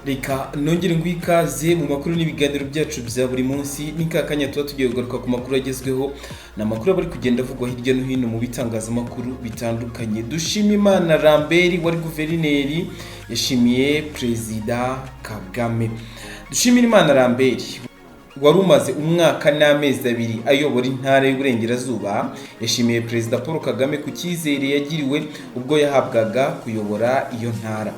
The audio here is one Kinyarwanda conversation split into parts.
Reka nongere ikaze mu makuru n'ibiganiro byacu bya buri munsi n'ikakanya tuba tugiye kugaruka ku makuru agezweho n'amakuru bari kugenda avugwa hirya no hino mu bitangazamakuru bitandukanye. Dushimimana Lambert wari guverineri yashimiye Perezida Kagame. Dushimimana Lambert wari umaze umwaka n'amezi 2 ayobora intara y'Uburengerazuba yashimiye Perezida Paul Kagame ku cyizere yagiriwe ubwo yahabwaga kuyobora iyo ntara.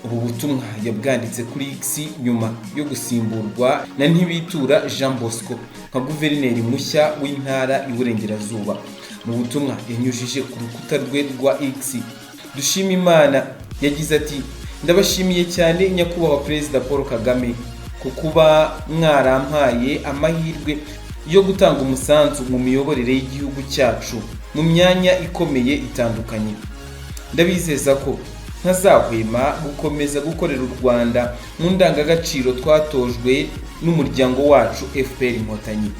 Ubu butumwa yabwanditse kuri X nyuma yo gusimburwa na Ntibitura Jean Bosco nka guverineri mushya w'intara y'Uburengerazuba. Mu butumwa yanyujije ku rukuta rwe rwa X, Dushimimana yagize ati: ndabashimiye cyane nyakubahwa Perezida Paul Kagame ku kuba mwarampaye amahirwe yo gutanga umusanzu mu miyoborere y'igihugu cyacu mu myanya ikomeye itandukanye. Ndabizeza ko ntazahwema gukomeza gukorera u Rwanda mu ndangagaciro twatojwe n'umuryango wacu FPR Inkotanyi.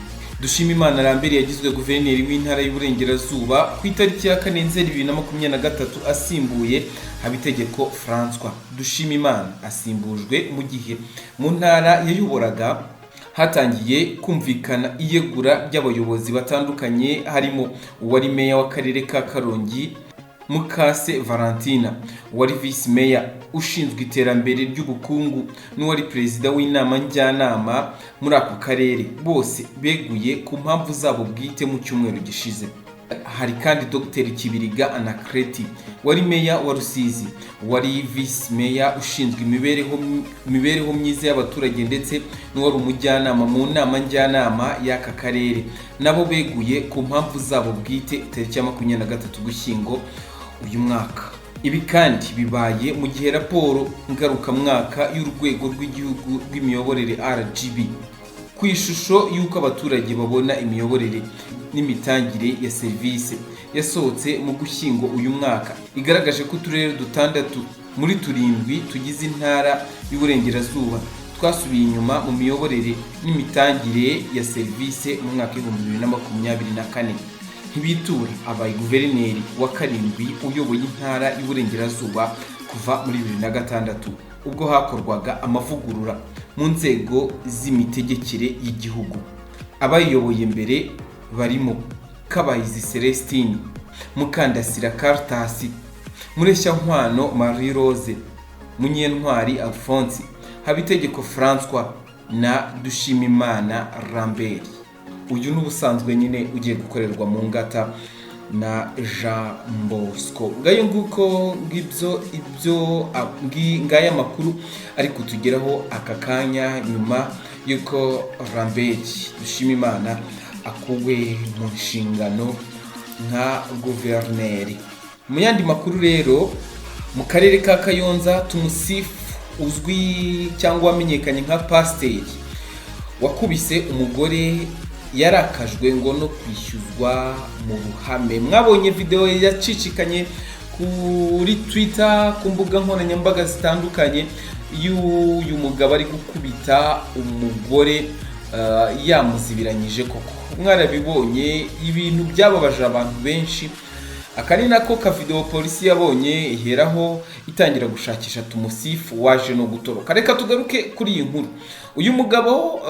Dushimimana Lambert yagizwe guverineri w'intara y'Uburengerazuba ku itariki ya 4 Nzeri 2023 asimbuye Habitegeko François. Dushimimana asimbujwe mu gihe mu ntara yayoboraga hatangiye kumvikana iyegura ry'abayobozi batandukanye, harimo uwari meya w'akarere ka Karongi Mukase Valentina, wari vice meya ushinzwe iterambere ry'ubukungu n'uwari perezida w'inama njyanama muri ako karere, bose beguye ku mpamvu zabo bwite mu cyumweru gishize. Hari kandi Dr Kibiriga Anakreti wari meya wa Rusizi, wari vice meya ushinzwe imibereho myiza y'abaturage ndetse n'uwari umujyanama mu nama njyanama y'aka karere, nabo beguye ku mpamvu zabo bwite tariki ya 23 Ugushyingo uyu mwaka. Ibi kandi bibaye mu gihe raporo ngarukamwaka y'urwego rw'igihugu rw'imiyoborere RGB ku ishusho y'uko abaturage babona imiyoborere n'imitangire ya serivisi yasohotse mu Gushyingo uyu mwaka igaragaje ko uturere 6 muri 7 tugize intara y'Uburengerazuba twasubiye inyuma mu miyoborere n'imitangire ya serivisi mu mwaka wa 2024. Ntibitura abaye guverineri wa 7 uyoboye intara y'Uburengerazuba kuva muri 2006 ubwo hakorwaga amavugurura mu nzego z'imitegekere y'igihugu. Abayiyoboye mbere barimo Kabayizi Celestine, Mukandasira Caritas, Mureshyankwano Marie Rose, Munyentwari Alphonse, Habitegeko François na Dushimimana Lambert. Uyu n'ubusanzwe nyine ugiye gukorerwa mu ngata na Jean Bosco. Ngayo nguko ngaya makuru ari kutugeraho aka kanya nyuma yuko Lambert Dushimimana akuwe mu nshingano nka guverineri. Mu yandi makuru rero, mu karere ka Kayonza tumusifu uzwi cyangwa wamenyekanye nka pasiteri wakubise umugore yarakajwe ngo no kwishyuzwa mu ruhame. Mwabonye video yacicikanye kuri Twitter, ku mbuga nkoranyambaga zitandukanye, uyu mugabo ari gukubita umugore yamuzibiranyije. Koko mwarabibonye, ibintu byababaje abantu benshi. Akari nako ka video polisi yabonye iheraho itangira gushakisha tumusifu waje no gutoroka. Reka tugaruke kuri iyi nkuru. Uyu mugabo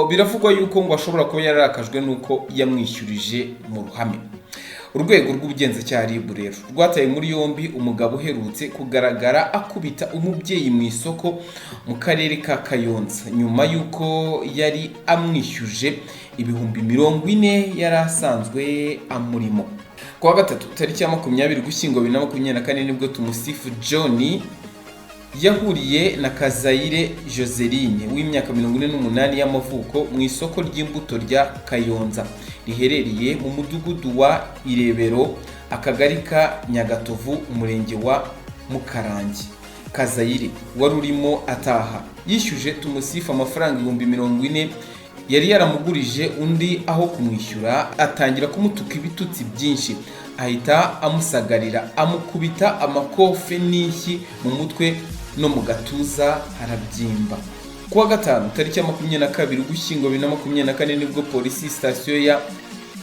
biravugwa yuko ngo ashobora kuba yarakajwe nuko yamwishyurije mu ruhame. Urwego rw'ubugenzacyaha RIB rero rwataye muri yombi umugabo uherutse kugaragara akubita umubyeyi mu isoko mu karere ka Kayonza nyuma yuko yari amwishyuje ibihumbi 40 yari asanzwe amurimo. Kuwa gatatu tariki ya 20 Ugushyingo 2024 nibwo tumusifu John yahuriye na Kazayire Joseline w'imyaka 48 y'amavuko mu isoko ry'imbuto rya Kayonza riherereye mu mudugudu wa Irebero, akagari ka Nyagatovu, umurenge wa Mukarangi. Kazayire wari urimo ataha yishyuje tumusifu amafaranga 40 yari yaramugurije undi. Aho kumwishyura atangira kumutuka ibitutsi byinshi, ahita amusagarira amukubita amakofe n'ishyi mu mutwe no mu gatuza harabyimba. Kuwa gatanu tariki ya 22 Ugushyingo 2024 nibwo polisi station ya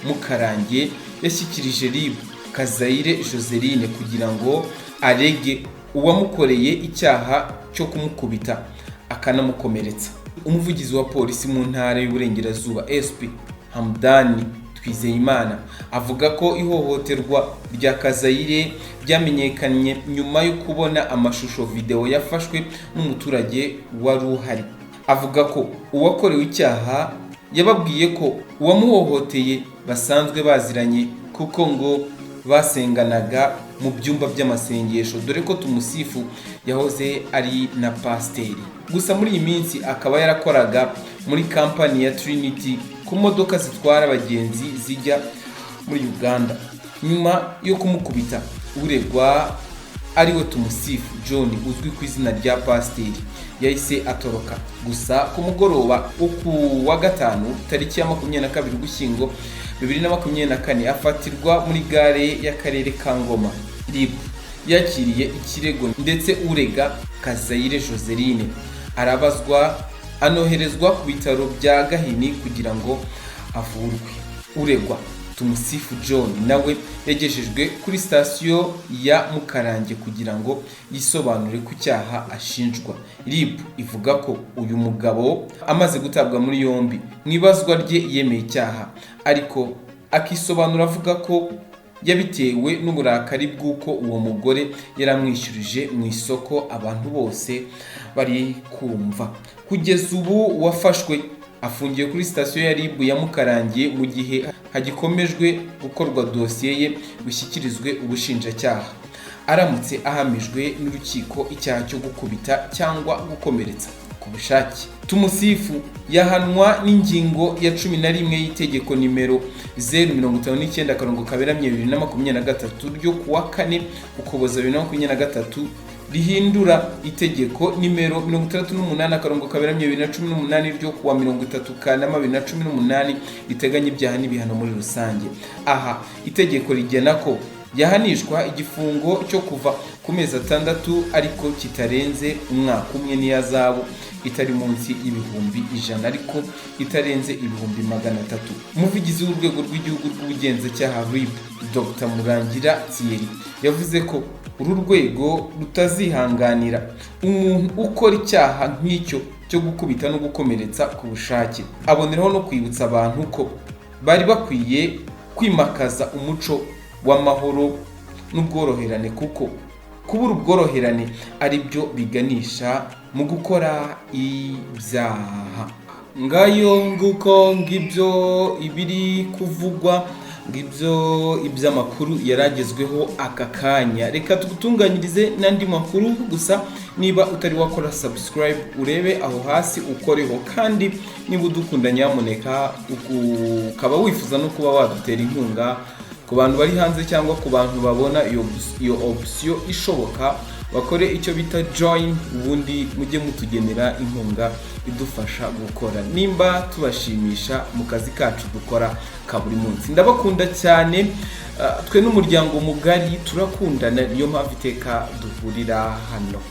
Mukarange yashyikirije RIB Kazayire Joseline kugira ngo arege uwamukoreye icyaha cyo kumukubita akanamukomeretsa. Umuvugizi wa polisi mu ntara y'Uburengerazuba SP Hamdani Twizeyimana avuga ko ihohoterwa rya Kazayire byamenyekanye nyuma yo kubona amashusho video yafashwe n'umuturage wari uhari. Avuga ko uwakorewe icyaha yababwiye ko uwamuhohoteye basanzwe baziranye kuko ngo basenganaga mu byumba by'amasengesho, dore ko Tumusifu yahoze ari na pasiteri. Gusa muri iyi minsi akaba yarakoraga muri kampani ya Trinity ku modoka zitwara abagenzi zijya muri Uganda. Nyuma yo kumukubita, uregwa ariwe Tumusifu John uzwi ku izina rya pasiteri yahise atoroka. Gusa ku mugoroba wo ku wa gatanu tariki ya 22 Ugushyingo 2024 afatirwa muri gare y'akarere ka Ngoma. RIB yakiriye ikirego ndetse urega Kazayire Joseline arabazwa anoherezwa ku bitaro bya Gahini kugira ngo avurwe. Uregwa Tumusifu John nawe yagejejwe kuri sitasiyo ya Mukarange kugira ngo yisobanure ku cyaha ashinjwa. RIB ivuga ko uyu mugabo amaze gutabwa muri yombi mwibazwa rye yemeye icyaha, ariko akisobanura avuga ko yabitewe n'uburakari bw'uko uwo mugore yaramwishyurije mu isoko abantu bose bari kumva. Kugeza ubu wafashwe afungiye kuri sitasiyo ya RIB ya Mukarange mu gihe hagikomejwe gukorwa dosiye ye gushyikirizwe ubushinjacyaha. Aramutse ahamijwe n'urukiko icyaha cyo gukubita cyangwa gukomeretsa ku bushake, Tumusifu yahanwa n'ingingo ya 11 y'itegeko nimero 059/2023 ryo kuwa 4 Ukuboza 2023 rihindura itegeko nimero 68/2018 ryo kuwa 30 Kanama 2018 riteganya ibyaha n'ibihano muri rusange. Aha itegeko rigena ko yahanishwa igifungo cyo kuva ku mezi 6 ariko kitarenze umwaka umwe n'iyazabu itari munsi y'ibihumbi 100 ariko itarenze ibihumbi 300. Umuvugizi w'urwego rw'igihugu rw'ubugenzacyaha RIB Dr Murangira Thierry yavuze ko uru rwego rutazihanganira umuntu ukora icyaha nk'icyo cyo gukubita no gukomeretsa ku bushake. Aboneraho no kwibutsa abantu ko bari bakwiye kwimakaza umuco w'amahoro n'ubworoherane, kuko kubura ubworoherane ari byo biganisha mu gukora ibyaha. Ngayo nguko ngibyo ibiri kuvugwa, ngibyo iby'amakuru yaragezweho aka kanya. Reka tugutunganyirize n'andi makuru, gusa niba utari wakora subscribe urebe aho hasi ukoreho, kandi niba udukunda nyamuneka ukaba wifuza no kuba wadutera inkunga ku bantu bari hanze cyangwa ku bantu babona iyo option ishoboka, bakore icyo bita join, ubundi mujye mutugenera inkunga idufasha gukora nimba tubashimisha mu kazi kacu dukora ka buri munsi. Ndabakunda cyane, twe n'umuryango mugari turakundana, niyo mpamvu iteka duhurira hano.